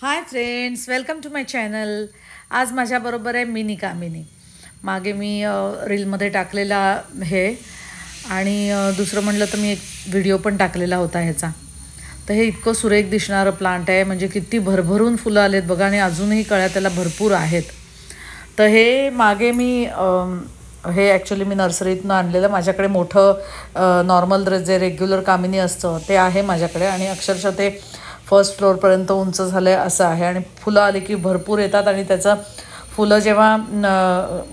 High friends, welcome to my channel. आज माझ्याबरोबर आहे मिनी कामिनी. मागे मी रीलमध्ये टाकलेला हे आणि दुसरं म्हटलं तर मी एक व्हिडिओ पण टाकलेला होता ह्याचा. तर हे इतकं सुरेख दिसणारं प्लांट आहे, म्हणजे किती भरभरून फुलं आलेत बघा, आणि अजूनही कळ्या त्याला भरपूर आहेत. तर हे मागे मी हे ॲक्च्युली मी नर्सरीतनं आणलेलं. माझ्याकडे मोठं नॉर्मल जे रेग्युलर कामिनी असतं ते आहे माझ्याकडे, आणि अक्षरशः ते फर्स्ट फ्लोअरपर्यंत उंच झालं आहे असं आहे. आणि फुलं आली की भरपूर येतात, आणि त्याचं फुलं जेव्हा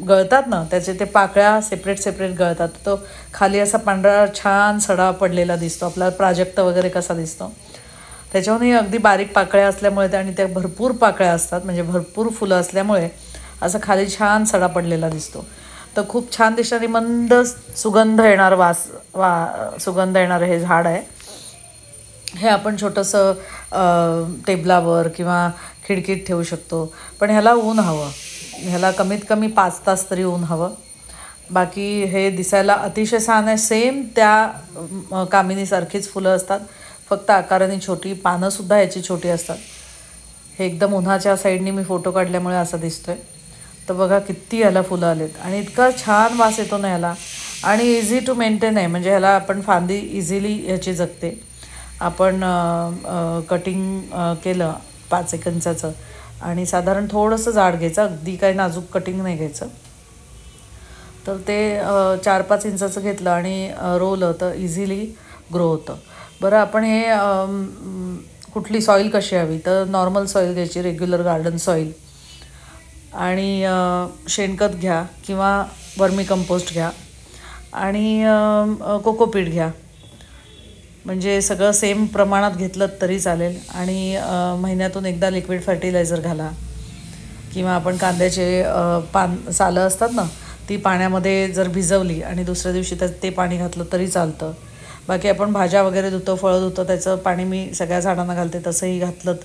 गळतात ना, त्याचे ते पाकळ्या सेपरेट गळतात. तो खाली असा पांढरा छान सडा पडलेला दिसतो, आपला प्राजक्त वगैरे कसा दिसतो त्याच्याहूनही अगदी बारीक पाकळ्या असल्यामुळे आणि त्या भरपूर पाकळ्या असतात, म्हणजे भरपूर फुलं असल्यामुळे असं खाली छान सडा पडलेला दिसतो. तर खूप छान दिसणारी मंद सुगंध येणार सुगंध येणारं हे झाड आहे. हे आपण छोटंसं टेबलावर किंवा खिडकीत ठेवू शकतो, पण ह्याला ऊन हवं. ह्याला कमीत कमी 5 तास तरी ऊन हवं. बाकी हे दिसायला अतिशय छान आहे. सेम त्या कामिनीसारखीच फुलं असतात, फक्त आकाराने छोटी. पानंसुद्धा याची छोटी असतात. हे एकदम उन्हाच्या साईडने मी फोटो काढल्यामुळे असं दिसतोय. तर बघा किती याला फुलं आलेत, आणि इतका छान वास येतो ना ह्याला, आणि इझी टू मेंटेन आहे. म्हणजे ह्याला आपण फांदी इझिली ह्याची जगते. आपण कटिंग केलं 5 इंचाचं, आणि साधारण थोडंसं जाड घ्यायचं, अगदी काही नाजूक कटिंग नाही घ्यायचं. तर ते 4-5 इंचाचं घेतलं आणि रोवलं तर इझिली ग्रो होतं. बरं, आपण हे कुठली सॉईल कशी हवी, तर नॉर्मल सॉईल घ्यायची, रेग्युलर गार्डन सॉईल, आणि शेणखत घ्या किंवा वर्मी कंपोस्ट घ्या, आणि कोकोपीट घ्या. म्हणजे सगळं सेम प्रमाणात घेतलं तरी चालेल. आणि महिन्यातून एकदा लिक्विड फर्टिलायझर घाला, किंवा आपण कांद्याचे सालं असतात ना, ती पाण्यामध्ये जर भिजवली आणि दुसऱ्या दिवशी ते पाणी घातलं तरी चालतं. बाकी आपण भाज्या वगैरे धुतो, फळं धुतो, त्याचं पाणी मी सगळ्या झाडांना घालते, तसंही घातलं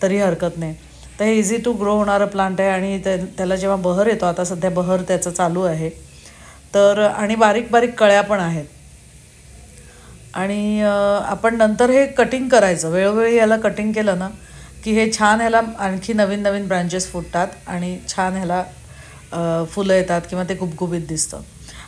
तरी हरकत नाही. तर हे इझी टू ग्रो होणारं प्लांट आहे, आणि त्याला जेव्हा बहर येतो, आता सध्या बहर त्याचं चालू आहे, तर आणि बारीक बारीक कळ्या पण आहेत. आणि आपण नंतर हे कटिंग करायचं, वेळोवेळी याला कटिंग केलं ना की हे छान, ह्याला आणखी नवीन नवीन ब्रांचेस फुटतात, आणि छान ह्याला फुलं येतात, किंवा ते गुबगुबीत दिसतं.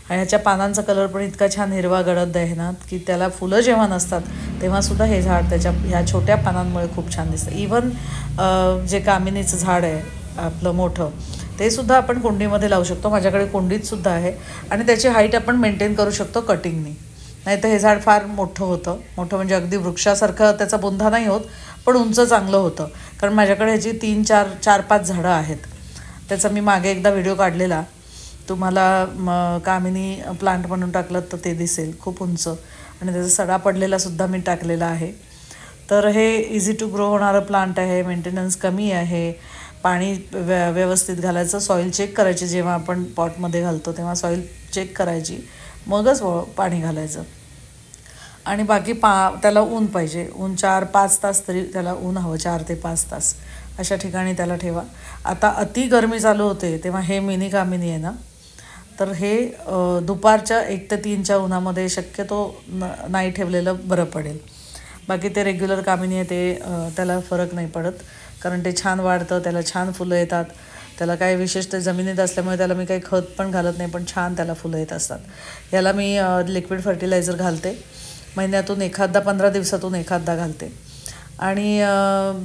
आणि ह्याच्या पानांचा कलर पण इतका छान हिरवा गडद आहे ना, की त्याला फुलं जेव्हा नसतात तेव्हासुद्धा हे झाड त्याच्या ह्या छोट्या पानांमुळे खूप छान दिसतं. इवन जे कामिनीचं झाड आहे आपलं मोठं, ते सुद्धा आपण कुंडीमध्ये लावू शकतो. माझ्याकडे कुंडीतसुद्धा आहे, आणि त्याची हाईट आपण मेंटेन करू शकतो कटिंगनी. नाही तर हे झाड फार मोठं होतं, मोठं म्हणजे अगदी वृक्षासारखं त्याचा बुंधा नाही होत, पण उंच चांगलं होतं. कारण माझ्याकडे ह्याची 4-5 झाडं आहेत. त्याचा मी मागे एकदा व्हिडिओ काढलेला, तुम्हाला कामिनी प्लांट म्हणून टाकलं तर ते दिसेल, खूप उंच, आणि त्याचा सडा पडलेलासुद्धा मी टाकलेला आहे. तर हे इझी टू ग्रो होणारं प्लांट आहे, मेंटेनन्स कमी आहे. पाणी व्यवस्थित घालायचं, सॉईल चेक करायची, जेव्हा आपण पॉटमध्ये घालतो तेव्हा सॉईल चेक करायची, मगच पाणी घालायचं. आणि बाकी त्याला ऊन पाहिजे. ऊन 4-5 तास तरी त्याला ऊन हवं, 4 ते 5 तास अशा ठिकाणी त्याला ठेवा. आता अति गरमी चालू होते तेव्हा हे मिनी कामिनी आहे ना, तर हे दुपारच्या 1 ते 3च्या उन्हामध्ये शक्यतो नाही ठेवलेलं बरं पडेल. बाकी ते रेग्युलर कामिनी आहे ते त्याला फरक नाही पडत, कारण ते छान वाढतं, त्याला छान फुलं येतात. त्याला काही विशेष जमिनीत असल्यामुळे त्याला मी काही खत पण घालत नाही, पण छान त्याला फुलं येत असतात. याला मी लिक्विड फर्टिलायझर घालते, महिन्यातून एखादा, 15 दिवसातून एखादा घालते. आणि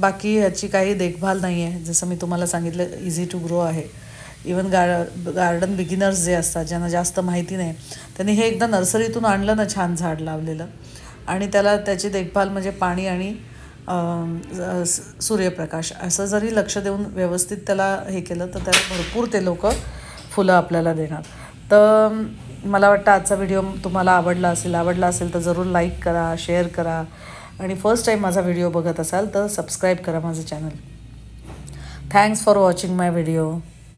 बाकी ह्याची काही देखभाल नाही आहे. जसं मी तुम्हाला सांगितलं, इझी टू ग्रो आहे. इवन गार्डन बिगिनर्स जे असतात, ज्यांना जास्त माहिती नाही, त्यांनी हे एकदा नर्सरीतून आणलं ना छान झाड लावलेलं, आणि त्याची देखभाल म्हणजे पाणी आणि सूर्यप्रकाश असं जरी लक्ष देऊन व्यवस्थित त्याला हे केलं, तर त्याला भरपूर ते लोक फुलं आपल्याला देणार. तर मला वाटतं आजचा व्हिडिओ तुम्हाला आवडला असेल तर जरूर लाईक करा, शेअर करा, आणि फर्स्ट टाईम माझा व्हिडिओ बघत असाल तर सबस्क्राईब करा माझं channel. Thanks for watching my video.